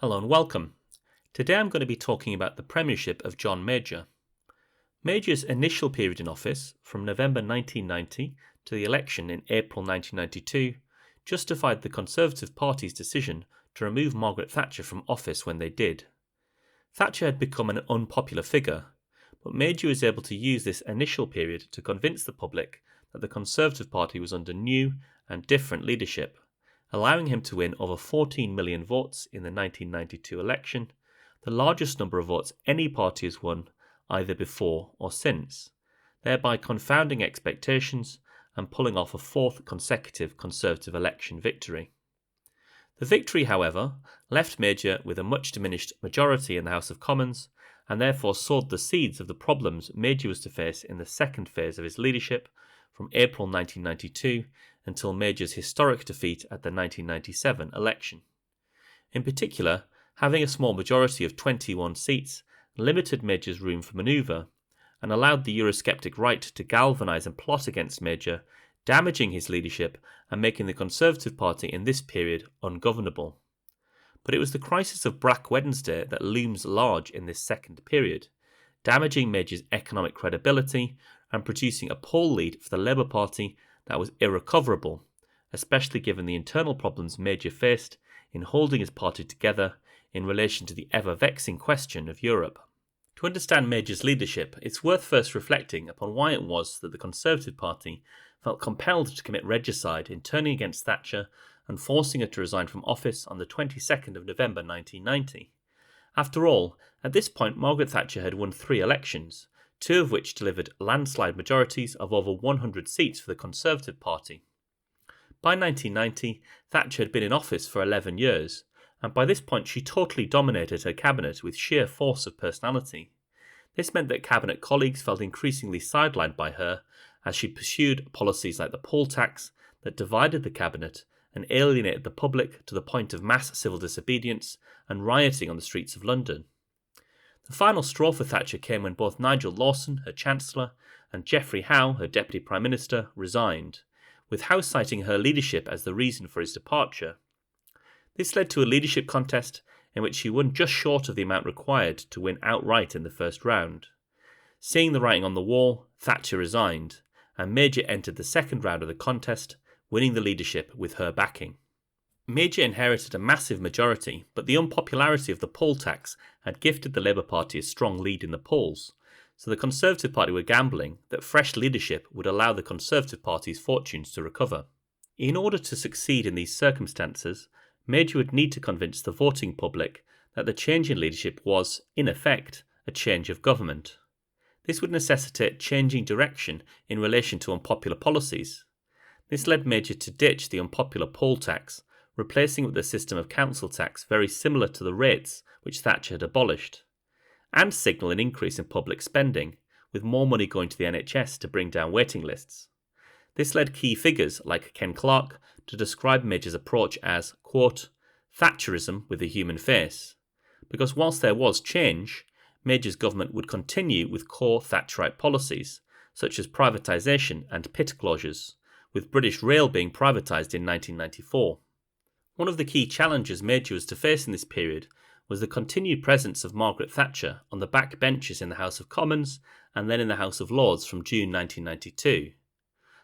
Hello and welcome. Today I'm going to be talking about the premiership of John Major. Major's initial period in office, from November 1990 to the election in April 1992, justified the Conservative Party's decision to remove Margaret Thatcher from office when they did. Thatcher had become an unpopular figure, but Major was able to use this initial period to convince the public that the Conservative Party was under new and different leadership, allowing him to win over 14 million votes in the 1992 election, the largest number of votes any party has won either before or since, thereby confounding expectations and pulling off a fourth consecutive Conservative election victory. The victory, however, left Major with a much diminished majority in the House of Commons and therefore sowed the seeds of the problems Major was to face in the second phase of his leadership from April 1992 until Major's historic defeat at the 1997 election. In particular, having a small majority of 21 seats limited Major's room for manoeuvre and allowed the Eurosceptic right to galvanise and plot against Major, damaging his leadership and making the Conservative Party in this period ungovernable. But it was the crisis of Black Wednesday that looms large in this second period, damaging Major's economic credibility and producing a poll lead for the Labour Party that was irrecoverable, especially given the internal problems Major faced in holding his party together in relation to the ever-vexing question of Europe. To understand Major's leadership, it's worth first reflecting upon why it was that the Conservative Party felt compelled to commit regicide in turning against Thatcher and forcing her to resign from office on the 22nd of November 1990. After all, at this point Margaret Thatcher had won 3 elections, 2 of which delivered landslide majorities of over 100 seats for the Conservative Party. By 1990, Thatcher had been in office for 11 years, and by this point she totally dominated her cabinet with sheer force of personality. This meant that cabinet colleagues felt increasingly sidelined by her as she pursued policies like the poll tax that divided the cabinet and alienated the public to the point of mass civil disobedience and rioting on the streets of London. The final straw for Thatcher came when both Nigel Lawson, her Chancellor, and Geoffrey Howe, her Deputy Prime Minister, resigned, with Howe citing her leadership as the reason for his departure. This led to a leadership contest in which she won just short of the amount required to win outright in the first round. Seeing the writing on the wall, Thatcher resigned, and Major entered the second round of the contest, winning the leadership with her backing. Major inherited a massive majority, but the unpopularity of the poll tax had gifted the Labour Party a strong lead in the polls, so the Conservative Party were gambling that fresh leadership would allow the Conservative Party's fortunes to recover. In order to succeed in these circumstances, Major would need to convince the voting public that the change in leadership was, in effect, a change of government. This would necessitate changing direction in relation to unpopular policies. This led Major to ditch the unpopular poll tax, replacing it with a system of council tax very similar to the rates which Thatcher had abolished, and signal an increase in public spending, with more money going to the NHS to bring down waiting lists. This led key figures like Ken Clarke to describe Major's approach as, quote, Thatcherism with a human face, because whilst there was change, Major's government would continue with core Thatcherite policies, such as privatisation and pit closures, with British Rail being privatised in 1994. One of the key challenges Major was to face in this period was the continued presence of Margaret Thatcher on the back benches in the House of Commons and then in the House of Lords from June 1992.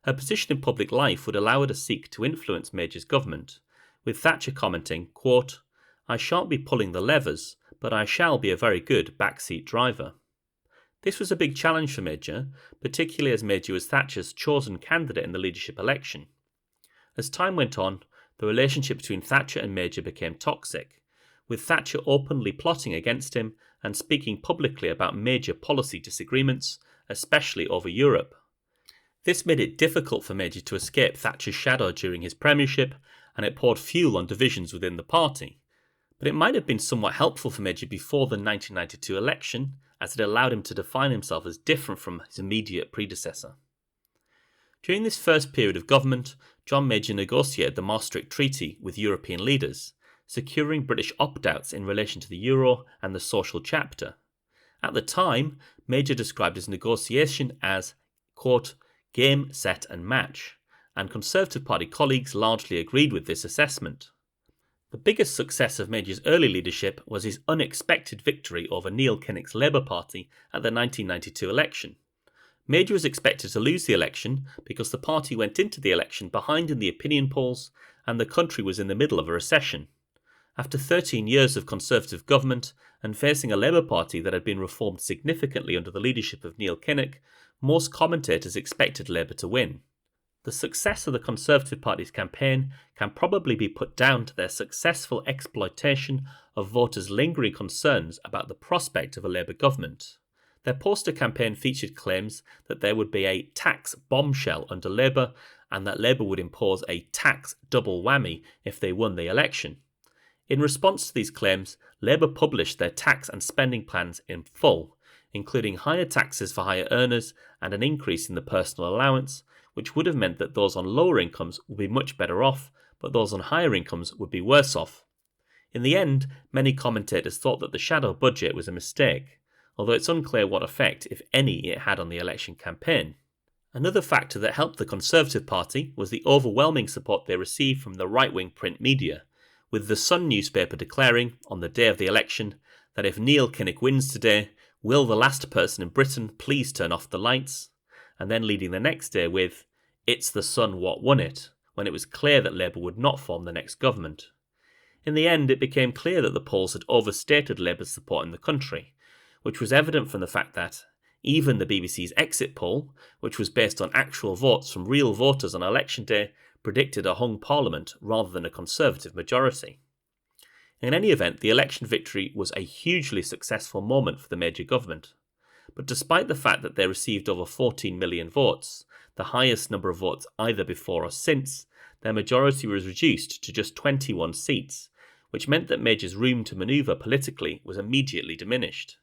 Her position in public life would allow her to seek to influence Major's government, with Thatcher commenting, quote, I shan't be pulling the levers, but I shall be a very good backseat driver. This was a big challenge for Major, particularly as Major was Thatcher's chosen candidate in the leadership election. As time went on, the relationship between Thatcher and Major became toxic, with Thatcher openly plotting against him and speaking publicly about major policy disagreements, especially over Europe. This made it difficult for Major to escape Thatcher's shadow during his premiership, and it poured fuel on divisions within the party. But it might have been somewhat helpful for Major before the 1992 election, as it allowed him to define himself as different from his immediate predecessor. During this first period of government, John Major negotiated the Maastricht Treaty with European leaders, securing British opt-outs in relation to the euro and the social chapter. At the time, Major described his negotiation as, quote, game, set and match, and Conservative Party colleagues largely agreed with this assessment. The biggest success of Major's early leadership was his unexpected victory over Neil Kinnock's Labour Party at the 1992 election. Major was expected to lose the election because the party went into the election behind in the opinion polls and the country was in the middle of a recession. After 13 years of Conservative government and facing a Labour Party that had been reformed significantly under the leadership of Neil Kinnock, most commentators expected Labour to win. The success of the Conservative Party's campaign can probably be put down to their successful exploitation of voters' lingering concerns about the prospect of a Labour government. Their poster campaign featured claims that there would be a tax bombshell under Labour and that Labour would impose a tax double whammy if they won the election. In response to these claims, Labour published their tax and spending plans in full, including higher taxes for higher earners and an increase in the personal allowance, which would have meant that those on lower incomes would be much better off, but those on higher incomes would be worse off. In the end, many commentators thought that the shadow budget was a mistake, although it's unclear what effect, if any, it had on the election campaign. Another factor that helped the Conservative Party was the overwhelming support they received from the right-wing print media, with the Sun newspaper declaring, on the day of the election, that if Neil Kinnock wins today, will the last person in Britain please turn off the lights? And then leading the next day with, "It's the Sun what won it," when it was clear that Labour would not form the next government. In the end, it became clear that the polls had overstated Labour's support in the country, which was evident from the fact that even the BBC's exit poll, which was based on actual votes from real voters on election day, predicted a hung parliament rather than a Conservative majority. In any event, the election victory was a hugely successful moment for the Major government. But despite the fact that they received over 14 million votes, the highest number of votes either before or since, their majority was reduced to just 21 seats, which meant that Major's room to manoeuvre politically was immediately diminished.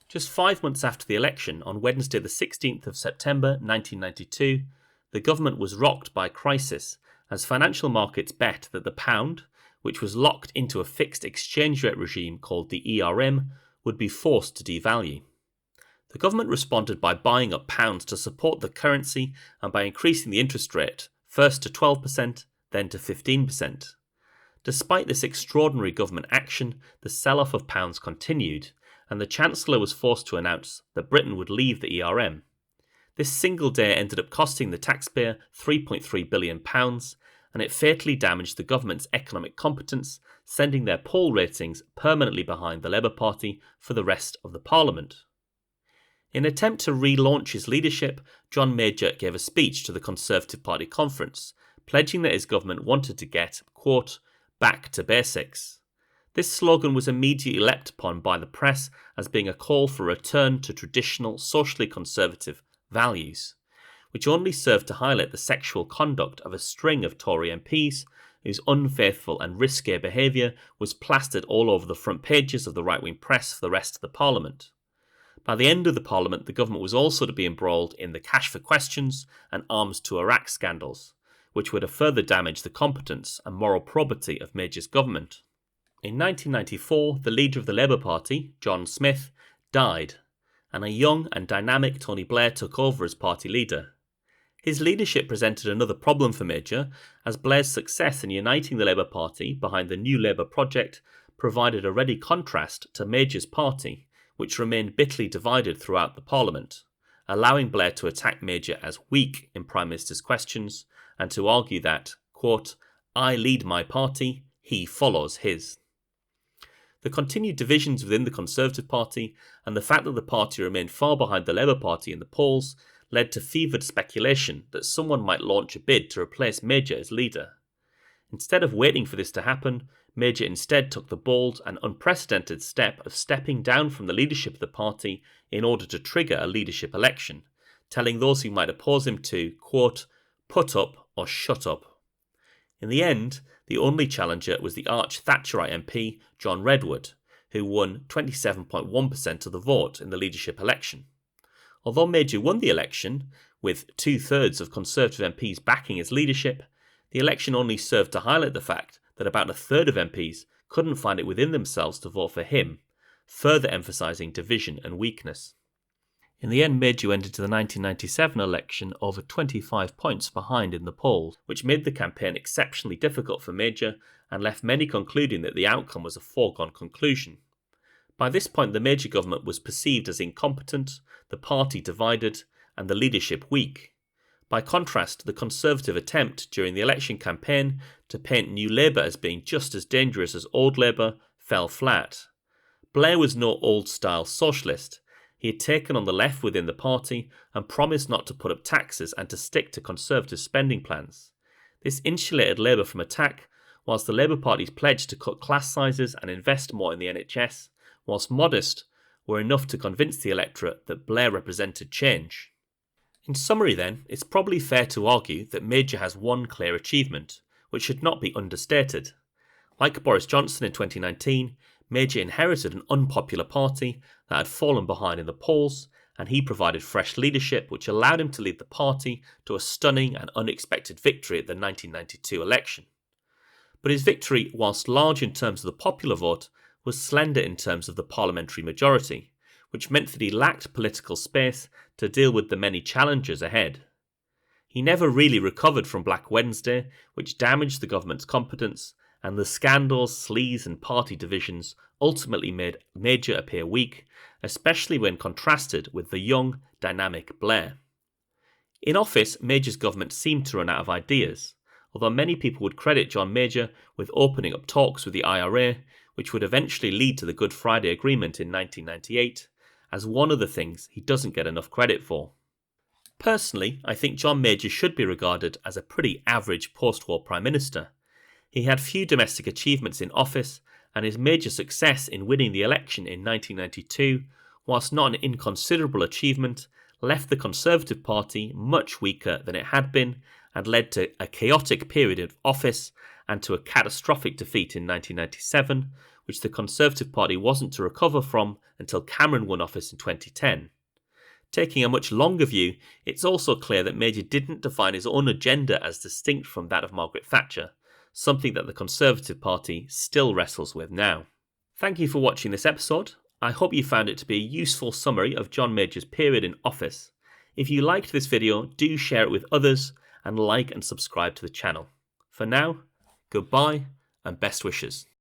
Just 5 months after the election, on Wednesday the 16th of September 1992, the government was rocked by crisis as financial markets bet that the pound, which was locked into a fixed exchange rate regime called the ERM, would be forced to devalue. The government responded by buying up pounds to support the currency and by increasing the interest rate, first to 12%, then to 15%. Despite this extraordinary government action, the sell-off of pounds continued, and the Chancellor was forced to announce that Britain would leave the ERM. This single day ended up costing the taxpayer £3.3 billion, and it fatally damaged the government's economic competence, sending their poll ratings permanently behind the Labour Party for the rest of the Parliament. In an attempt to relaunch his leadership, John Major gave a speech to the Conservative Party conference, pledging that his government wanted to get, quote, back to basics. This slogan was immediately leapt upon by the press as being a call for a return to traditional socially conservative values, which only served to highlight the sexual conduct of a string of Tory MPs whose unfaithful and risque behaviour was plastered all over the front pages of the right-wing press for the rest of the Parliament. By the end of the Parliament, the government was also to be embroiled in the cash for questions and arms to Iraq scandals, which would have further damaged the competence and moral probity of Major's government. In 1994, the leader of the Labour Party, John Smith, died, and a young and dynamic Tony Blair took over as party leader. His leadership presented another problem for Major, as Blair's success in uniting the Labour Party behind the New Labour project provided a ready contrast to Major's party, which remained bitterly divided throughout the Parliament, allowing Blair to attack Major as weak in Prime Minister's questions and to argue that, quote, I lead my party, he follows his. The continued divisions within the Conservative Party and the fact that the party remained far behind the Labour Party in the polls led to fevered speculation that someone might launch a bid to replace Major as leader. Instead of waiting for this to happen, Major instead took the bold and unprecedented step of stepping down from the leadership of the party in order to trigger a leadership election, telling those who might oppose him to, quote, put up or shut up. In the end, the only challenger was the arch-Thatcherite MP John Redwood, who won 27.1% of the vote in the leadership election. Although Major won the election, with 2/3 of Conservative MPs backing his leadership, the election only served to highlight the fact that about a third of MPs couldn't find it within themselves to vote for him, further emphasising division and weakness. In the end, Major went into the 1997 election over 25 points behind in the polls, which made the campaign exceptionally difficult for Major and left many concluding that the outcome was a foregone conclusion. By this point, the Major government was perceived as incompetent, the party divided, and the leadership weak. By contrast, the Conservative attempt during the election campaign to paint New Labour as being just as dangerous as Old Labour fell flat. Blair was no old-style socialist. He had taken on the left within the party and promised not to put up taxes and to stick to Conservative spending plans. This insulated Labour from attack, whilst the Labour Party's pledge to cut class sizes and invest more in the NHS, whilst modest, were enough to convince the electorate that Blair represented change. In summary then, it's probably fair to argue that Major has one clear achievement, which should not be understated. Like Boris Johnson in 2019, Major inherited an unpopular party that had fallen behind in the polls, and he provided fresh leadership which allowed him to lead the party to a stunning and unexpected victory at the 1992 election. But his victory, whilst large in terms of the popular vote, was slender in terms of the parliamentary majority, which meant that he lacked political space to deal with the many challenges ahead. He never really recovered from Black Wednesday, which damaged the government's competence, and the scandals, sleaze and party divisions ultimately made Major appear weak, especially when contrasted with the young, dynamic Blair. In office, Major's government seemed to run out of ideas, although many people would credit John Major with opening up talks with the IRA, which would eventually lead to the Good Friday Agreement in 1998, as one of the things he doesn't get enough credit for. Personally, I think John Major should be regarded as a pretty average post-war Prime Minister. He had few domestic achievements in office, and his major success in winning the election in 1992, whilst not an inconsiderable achievement, left the Conservative Party much weaker than it had been and led to a chaotic period of office and to a catastrophic defeat in 1997, which the Conservative Party wasn't to recover from until Cameron won office in 2010. Taking a much longer view, it's also clear that Major didn't define his own agenda as distinct from that of Margaret Thatcher, something that the Conservative Party still wrestles with now. Thank you for watching this episode. I hope you found it to be a useful summary of John Major's period in office. If you liked this video, do share it with others and like and subscribe to the channel. For now, goodbye and best wishes.